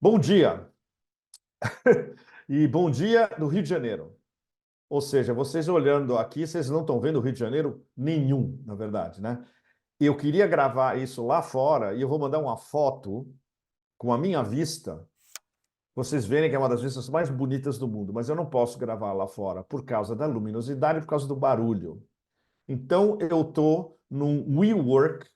Bom dia! E bom dia no Rio de Janeiro. Ou seja, vocês olhando aqui, vocês não estão vendo o Rio de Janeiro nenhum, na verdade, né? Eu queria gravar isso lá fora e eu vou mandar uma foto com a minha vista. Vocês verem que é uma das vistas mais bonitas do mundo, mas eu não posso gravar lá fora por causa da luminosidade e por causa do barulho. Então eu estou num WeWork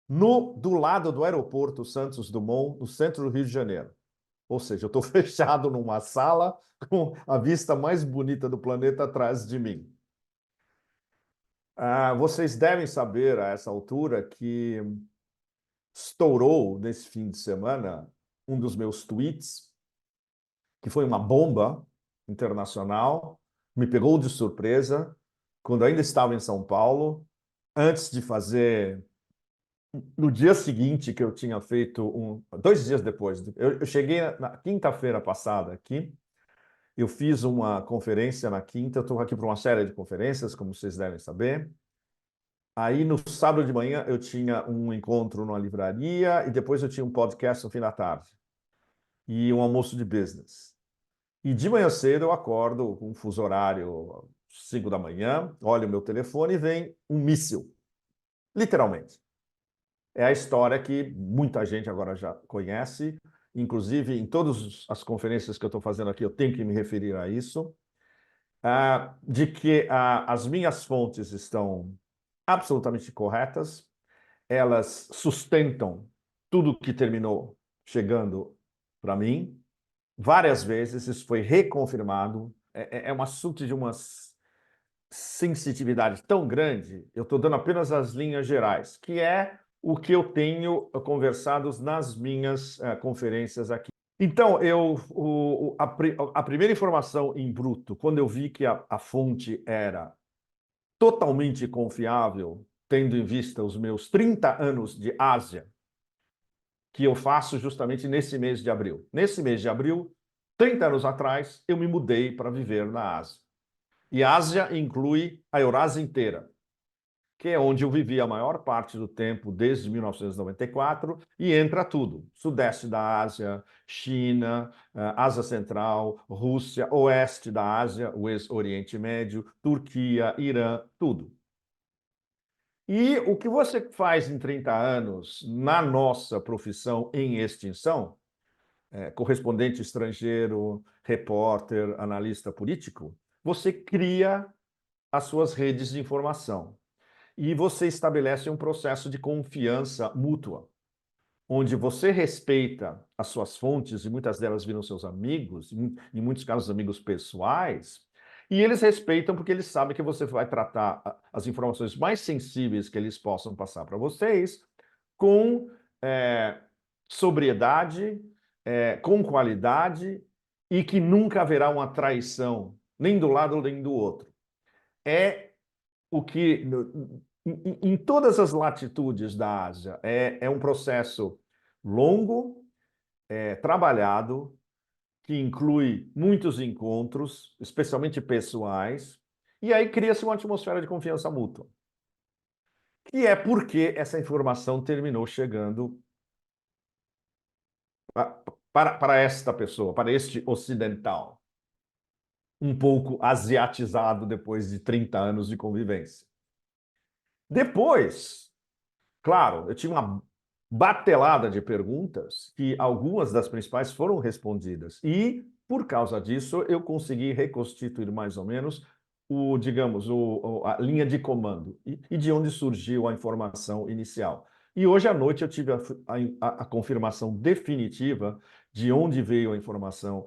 do lado do aeroporto Santos Dumont, no centro do Rio de Janeiro. Ou seja, eu estou fechado numa sala com a vista mais bonita do planeta atrás de mim. Vocês devem saber a essa altura que estourou nesse fim de semana um dos meus tweets, que foi uma bomba internacional, me pegou de surpresa, quando ainda estava em São Paulo, antes de fazer. No dia seguinte que eu tinha feito 2 dias depois, eu cheguei na quinta-feira passada aqui. Eu fiz uma conferência na quinta, eu estou aqui para uma série de conferências, como vocês devem saber. Aí, no sábado de manhã, eu tinha um encontro numa livraria e depois eu tinha um podcast no fim da tarde e um almoço de business. E de manhã cedo eu acordo com um fuso horário 5 da manhã, olho o meu telefone e vem um míssil, literalmente. É a história que muita gente agora já conhece, inclusive em todas as conferências que eu estou fazendo aqui, eu tenho que me referir a isso. De que as minhas fontes estão absolutamente corretas, elas sustentam tudo que terminou chegando para mim. Várias vezes isso foi reconfirmado. É um assunto de uma sensitividade tão grande, eu estou dando apenas as linhas gerais, que é o que eu tenho conversado nas minhas conferências aqui. Então, a primeira informação em bruto, quando eu vi que a fonte era totalmente confiável, tendo em vista os meus 30 anos de Ásia, que eu faço justamente nesse mês de abril. Nesse mês de abril, 30 anos atrás, eu me mudei para viver na Ásia. E Ásia inclui a Eurásia inteira, que é onde eu vivi a maior parte do tempo desde 1994, e entra tudo: Sudeste da Ásia, China, Ásia Central, Rússia, Oeste da Ásia, o ex-Oriente Médio, Turquia, Irã, tudo. E o que você faz em 30 anos na nossa profissão em extinção, correspondente estrangeiro, repórter, analista político, você cria as suas redes de informação. E você estabelece um processo de confiança mútua, onde você respeita as suas fontes, e muitas delas viram seus amigos, em muitos casos amigos pessoais, e eles respeitam porque eles sabem que você vai tratar as informações mais sensíveis que eles possam passar para vocês com sobriedade, com qualidade, e que nunca haverá uma traição, nem do lado nem do outro. É o que, em todas as latitudes da Ásia, é um processo longo, trabalhado, que inclui muitos encontros, especialmente pessoais, e aí cria-se uma atmosfera de confiança mútua. Que é porque essa informação terminou chegando para esta pessoa, para este ocidental, um pouco asiatizado depois de 30 anos de convivência. Depois, claro, eu tive uma batelada de perguntas que algumas das principais foram respondidas. E, por causa disso, eu consegui reconstituir mais ou menos digamos, a linha de comando e de onde surgiu a informação inicial. E hoje à noite eu tive a confirmação definitiva de onde veio a informação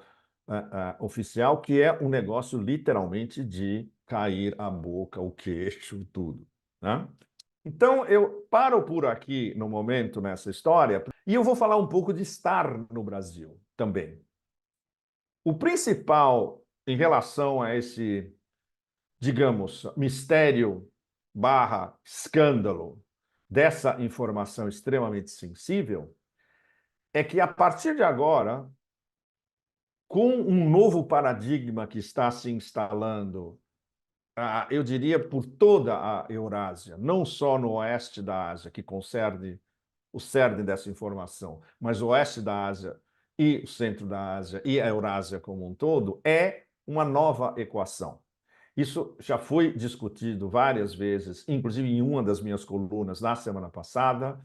oficial, que é um negócio literalmente de cair a boca, o queixo, tudo, né? Então, eu paro por aqui no momento nessa história e eu vou falar um pouco de estar no Brasil também. O principal em relação a esse, digamos, mistério barra escândalo dessa informação extremamente sensível é que, a partir de agora, com um novo paradigma que está se instalando, eu diria, por toda a Eurásia, não só no oeste da Ásia, que concerne o cerne dessa informação, mas o oeste da Ásia e o centro da Ásia e a Eurásia como um todo é uma nova equação. Isso já foi discutido várias vezes, inclusive em uma das minhas colunas na semana passada,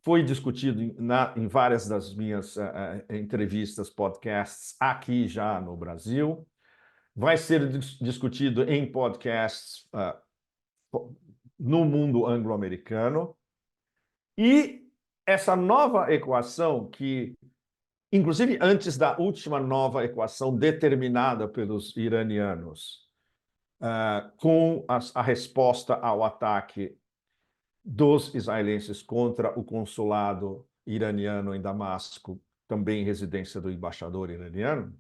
foi discutido em várias das minhas entrevistas, podcasts aqui já no Brasil, vai ser discutido em podcasts no mundo anglo-americano, e essa nova equação que, inclusive antes da última nova equação determinada pelos iranianos, com a resposta ao ataque dos israelenses contra o consulado iraniano em Damasco, também residência do embaixador iraniano,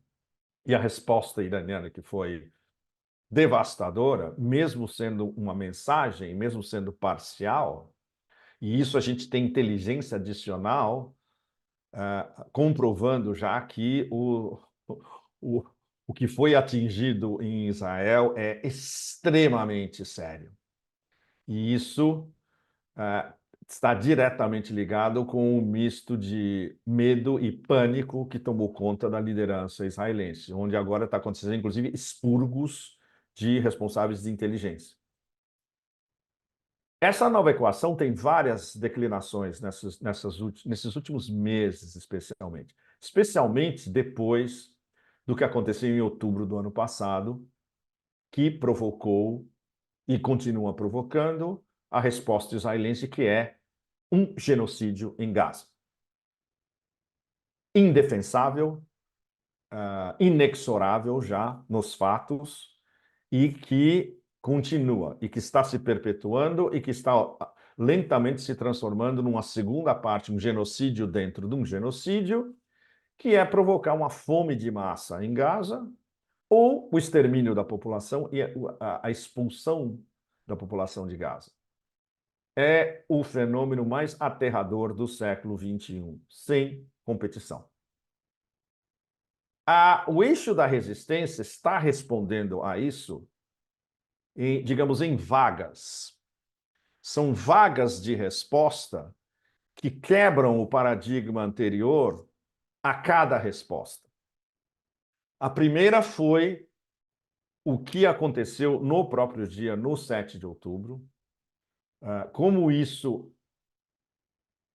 e a resposta iraniana que foi devastadora, mesmo sendo uma mensagem, mesmo sendo parcial, e isso a gente tem inteligência adicional comprovando já que o, o que foi atingido em Israel é extremamente sério. E isso está diretamente ligado com o misto de medo e pânico que tomou conta da liderança israelense, onde agora está acontecendo, inclusive, expurgos de responsáveis de inteligência. Essa nova equação tem várias declinações nesses últimos meses, especialmente depois do que aconteceu em outubro do ano passado, que provocou e continua provocando a resposta israelense, que é um genocídio em Gaza. Indefensável, inexorável já nos fatos, e que continua, e que está se perpetuando, e que está lentamente se transformando numa segunda parte, um genocídio dentro de um genocídio, que é provocar uma fome de massa em Gaza, ou o extermínio da população e a expulsão da população de Gaza. É o fenômeno mais aterrador do século XXI, sem competição. O eixo da resistência está respondendo a isso, digamos, em vagas. São vagas de resposta que quebram o paradigma anterior a cada resposta. A primeira foi o que aconteceu no próprio dia, no 7 de outubro, como isso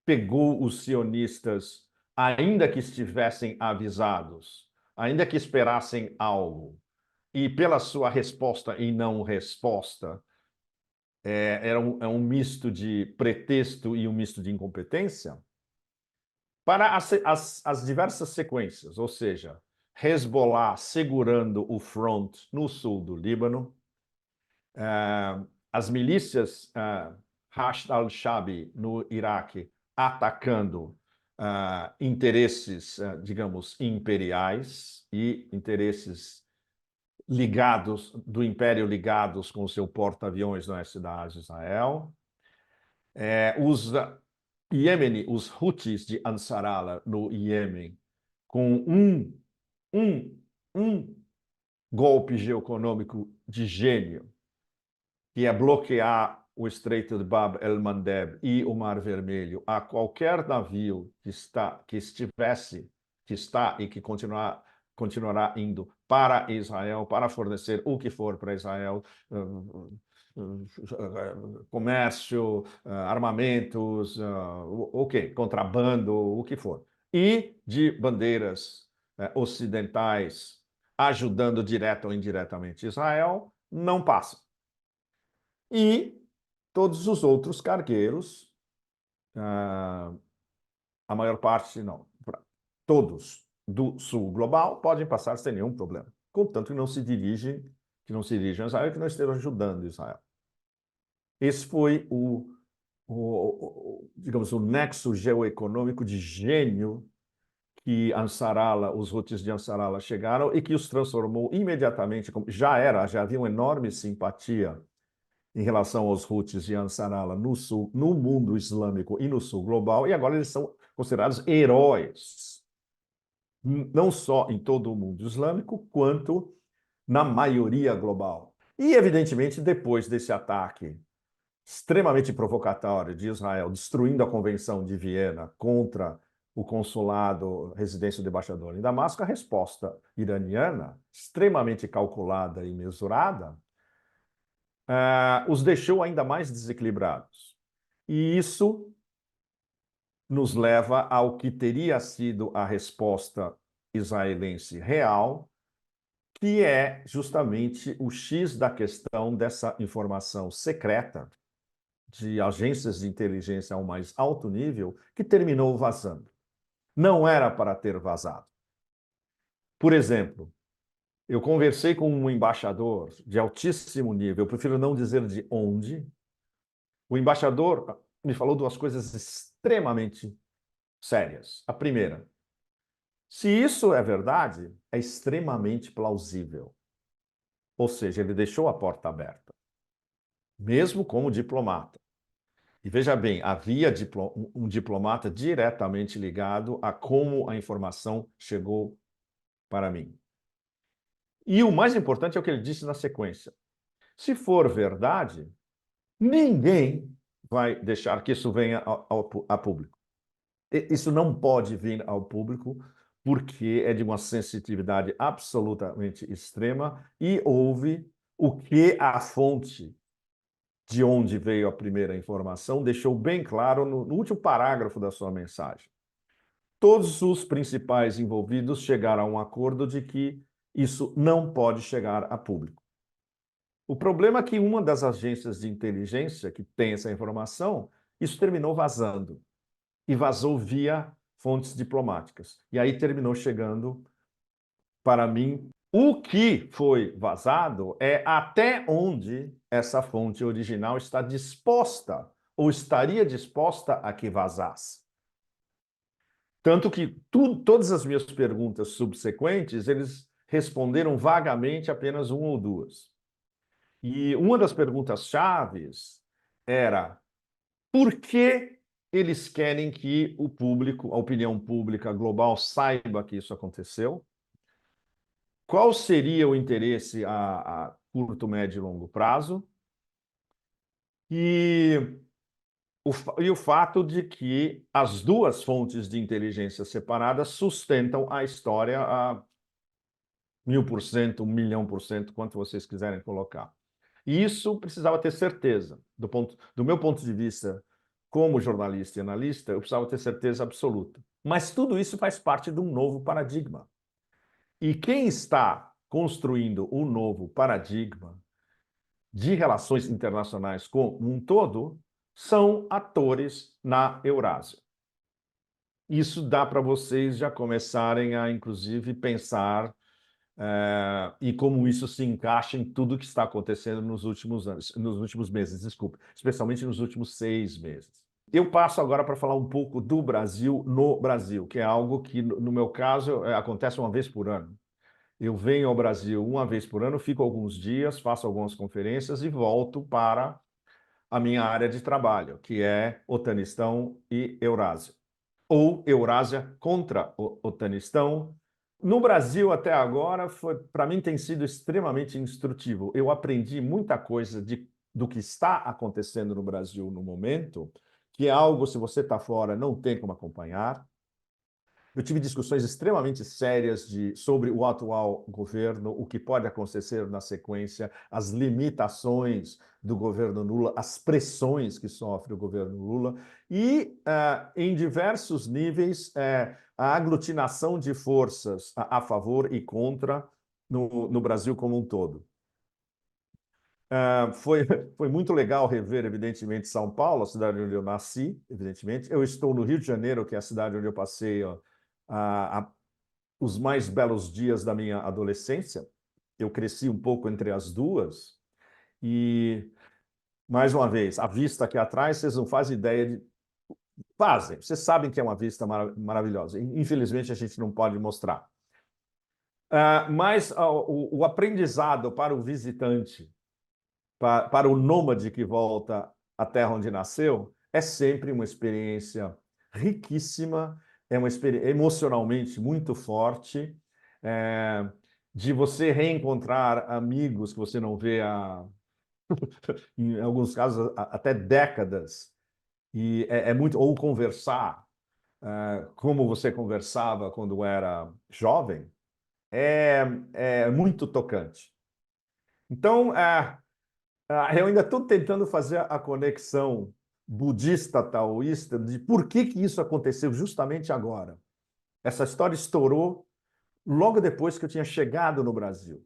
pegou os sionistas, ainda que estivessem avisados, ainda que esperassem algo, e pela sua resposta e não resposta, é um misto de pretexto e um misto de incompetência, para as diversas sequências, ou seja, Hezbollah segurando o front no sul do Líbano, as milícias Hashd al-Shabi no Iraque atacando interesses, digamos, imperiais e interesses ligados, do Império ligados com o seu porta-aviões no oeste da Ásia, Israel. Os Houthis de Ansar Allah no Iêmen, com um golpe geoeconômico de gênio, que é bloquear o Estreito de Bab el-Mandeb e o Mar Vermelho a qualquer navio que está e que continuará indo para Israel, para fornecer o que for para Israel, comércio, armamentos, contrabando, o que for. E de bandeiras ocidentais ajudando direta ou indiretamente Israel, não passa. E todos os outros cargueiros, a maior parte, não, todos do sul global podem passar sem nenhum problema, contanto que não se dirijam a Israel, que não estejam ajudando Israel. Esse foi digamos, o nexo geoeconômico de gênio que Ansar Allah, os Houthis de Ansar Allah chegaram e que os transformou imediatamente, já havia uma enorme simpatia em relação aos Houthis de Ansar Allah no sul, no mundo islâmico e no sul global, e agora eles são considerados heróis, não só em todo o mundo islâmico, quanto na maioria global. E, evidentemente, depois desse ataque extremamente provocatório de Israel, destruindo a Convenção de Viena contra o consulado, residência do embaixador em Damasco, a resposta iraniana, extremamente calculada e mesurada, os deixou ainda mais desequilibrados. E isso nos leva ao que teria sido a resposta israelense real, que é justamente o X da questão dessa informação secreta de agências de inteligência ao mais alto nível, que terminou vazando. Não era para ter vazado. Por exemplo, eu conversei com um embaixador de altíssimo nível, eu prefiro não dizer de onde. O embaixador me falou duas coisas extremamente sérias. A primeira, se isso é verdade, é extremamente plausível. Ou seja, ele deixou a porta aberta, mesmo como diplomata. E veja bem, havia um diplomata diretamente ligado a como a informação chegou para mim. E o mais importante é o que ele disse na sequência. Se for verdade, ninguém vai deixar que isso venha a público. Isso não pode vir ao público porque é de uma sensitividade absolutamente extrema e houve o que a fonte de onde veio a primeira informação deixou bem claro no último parágrafo da sua mensagem. Todos os principais envolvidos chegaram a um acordo de que isso não pode chegar a público. O problema é que uma das agências de inteligência que tem essa informação, isso terminou vazando. E vazou via fontes diplomáticas. E aí terminou chegando para mim. O que foi vazado é até onde essa fonte original está disposta ou estaria disposta a que vazasse. Tanto que todas as minhas perguntas subsequentes, eles responderam vagamente apenas uma ou duas. E uma das perguntas chaves era: por que eles querem que o público, a opinião pública global, saiba que isso aconteceu? Qual seria o interesse a curto, médio e longo prazo? E o fato de que as duas fontes de inteligência separadas sustentam a história a 1000%, 1.000.000%, quanto vocês quiserem colocar. E isso precisava ter certeza. Do meu ponto de vista, como jornalista e analista, eu precisava ter certeza absoluta. Mas tudo isso faz parte de um novo paradigma. E quem está construindo um novo paradigma de relações internacionais como um todo são atores na Eurásia. Isso dá para vocês já começarem a, inclusive, pensar e como isso se encaixa em tudo que está acontecendo nos últimos anos, nos últimos meses, desculpe, especialmente nos últimos 6 meses. Eu passo agora para falar um pouco do Brasil no Brasil, que é algo que, no meu caso, acontece uma vez por ano. Eu venho ao Brasil uma vez por ano, fico alguns dias, faço algumas conferências e volto para a minha área de trabalho, que é Otanistão e Eurásia. Ou Eurásia contra o Otanistão. No Brasil, até agora, para mim tem sido extremamente instrutivo. Eu aprendi muita coisa do que está acontecendo no Brasil no momento, que é algo, se você está fora, não tem como acompanhar. Eu tive discussões extremamente sérias sobre o atual governo, o que pode acontecer na sequência, as limitações do governo Lula, as pressões que sofre o governo Lula e, em diversos níveis, a aglutinação de forças a favor e contra no Brasil como um todo. Foi muito legal rever, evidentemente, São Paulo, a cidade onde eu nasci, evidentemente. Eu estou no Rio de Janeiro, que é a cidade onde eu passei os mais belos dias da minha adolescência. Eu cresci um pouco entre as duas e, mais uma vez, a vista aqui atrás, vocês não fazem ideia de... Fazem, vocês sabem que é uma vista maravilhosa. Infelizmente, a gente não pode mostrar. Mas o aprendizado para o visitante, para o nômade que volta à terra onde nasceu, é sempre uma experiência riquíssima, é uma experiência emocionalmente muito forte, de você reencontrar amigos que você não vê em alguns casos, até décadas, e muito, ou conversar. como você conversava quando era jovem, é, é muito tocante. Então, eu ainda estou tentando fazer a conexão budista-taoísta de por que que isso aconteceu justamente agora. Essa história estourou logo depois que eu tinha chegado no Brasil,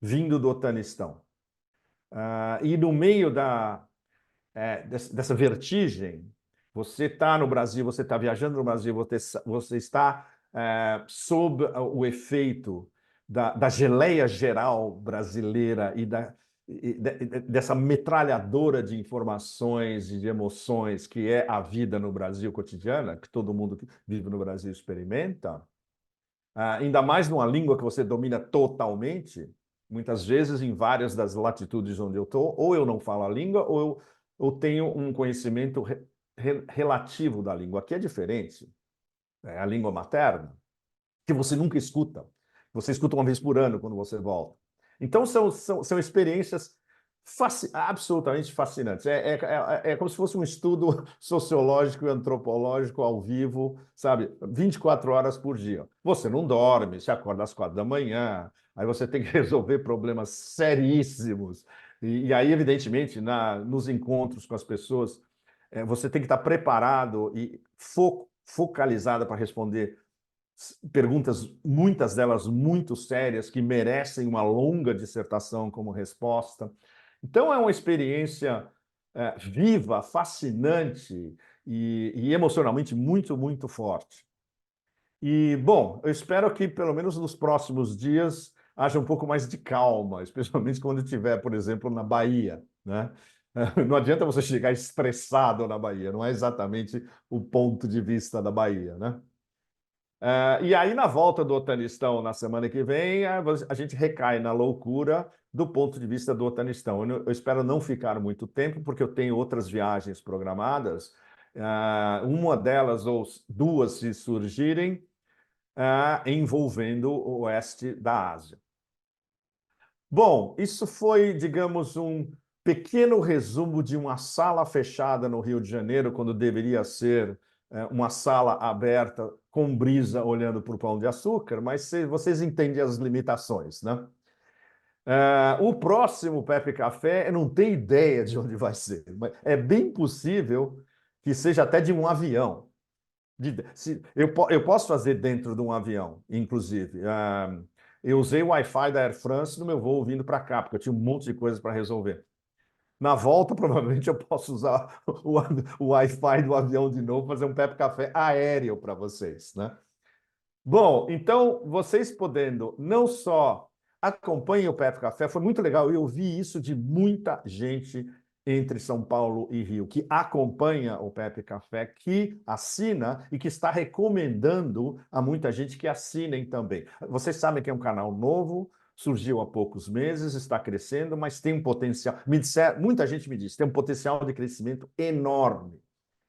vindo do Otanistão. E no meio dessa vertigem, você está no Brasil, você está viajando no Brasil, você está sob o efeito da geleia geral brasileira dessa metralhadora de informações e de emoções que é a vida no Brasil cotidiana, que todo mundo que vive no Brasil experimenta, ainda mais numa língua que você domina totalmente, muitas vezes em várias das latitudes onde eu estou, ou eu não falo a língua, ou eu tenho um conhecimento relativo da língua, que é diferente. É a língua materna, que você nunca escuta. Você escuta uma vez por ano quando você volta. Então, são experiências absolutamente fascinantes. É como se fosse um estudo sociológico e antropológico ao vivo, sabe? 24 horas por dia. Você não dorme, você acorda às 4 da manhã, aí você tem que resolver problemas seríssimos. E aí, evidentemente, nos encontros com as pessoas, você tem que estar preparado e focalizado para responder perguntas, muitas delas muito sérias, que merecem uma longa dissertação como resposta. Então, é uma experiência viva, fascinante e emocionalmente muito, muito forte. E, bom, eu espero que, pelo menos nos próximos dias, haja um pouco mais de calma, especialmente quando estiver, por exemplo, na Bahia, né? Não adianta você chegar estressado na Bahia, não é exatamente o ponto de vista da Bahia, né? E aí, na volta do Otanistão, na semana que vem, a gente recai na loucura do ponto de vista do Otanistão. Eu espero não ficar muito tempo, porque eu tenho outras viagens programadas. Uma delas, ou duas, se surgirem, envolvendo o oeste da Ásia. Bom, isso foi, digamos, um pequeno resumo de uma sala fechada no Rio de Janeiro, quando deveria ser uma sala aberta com brisa olhando para o Pão de Açúcar, mas vocês entendem as limitações, né? O próximo Pepe Café, eu não tenho ideia de onde vai ser, mas é bem possível que seja até de um avião. Eu posso fazer dentro de um avião, inclusive. Eu usei o Wi-Fi da Air France no meu voo vindo para cá, porque eu tinha um monte de coisas para resolver. Na volta, provavelmente, eu posso usar o Wi-Fi do avião de novo, fazer um Pepe Café aéreo para vocês, né? Bom, então, vocês podendo não só acompanhem o Pepe Café, foi muito legal, eu ouvi isso de muita gente entre São Paulo e Rio, que acompanha o Pepe Café, que assina e que está recomendando a muita gente que assinem também. Vocês sabem que é um canal novo, surgiu há poucos meses, está crescendo, mas tem um potencial. Muita gente me disse, tem um potencial de crescimento enorme.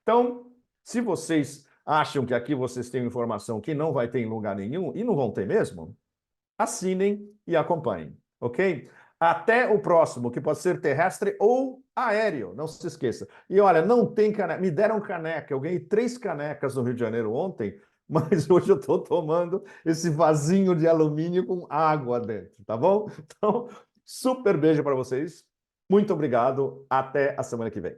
Então, se vocês acham que aqui vocês têm informação que não vai ter em lugar nenhum, e não vão ter mesmo, assinem e acompanhem, ok? Até o próximo, que pode ser terrestre ou aéreo, não se esqueça. E olha, não tem caneca, me deram caneca, eu ganhei 3 canecas no Rio de Janeiro ontem, mas hoje eu estou tomando esse vasinho de alumínio com água dentro, tá bom? Então, super beijo para vocês, muito obrigado, até a semana que vem.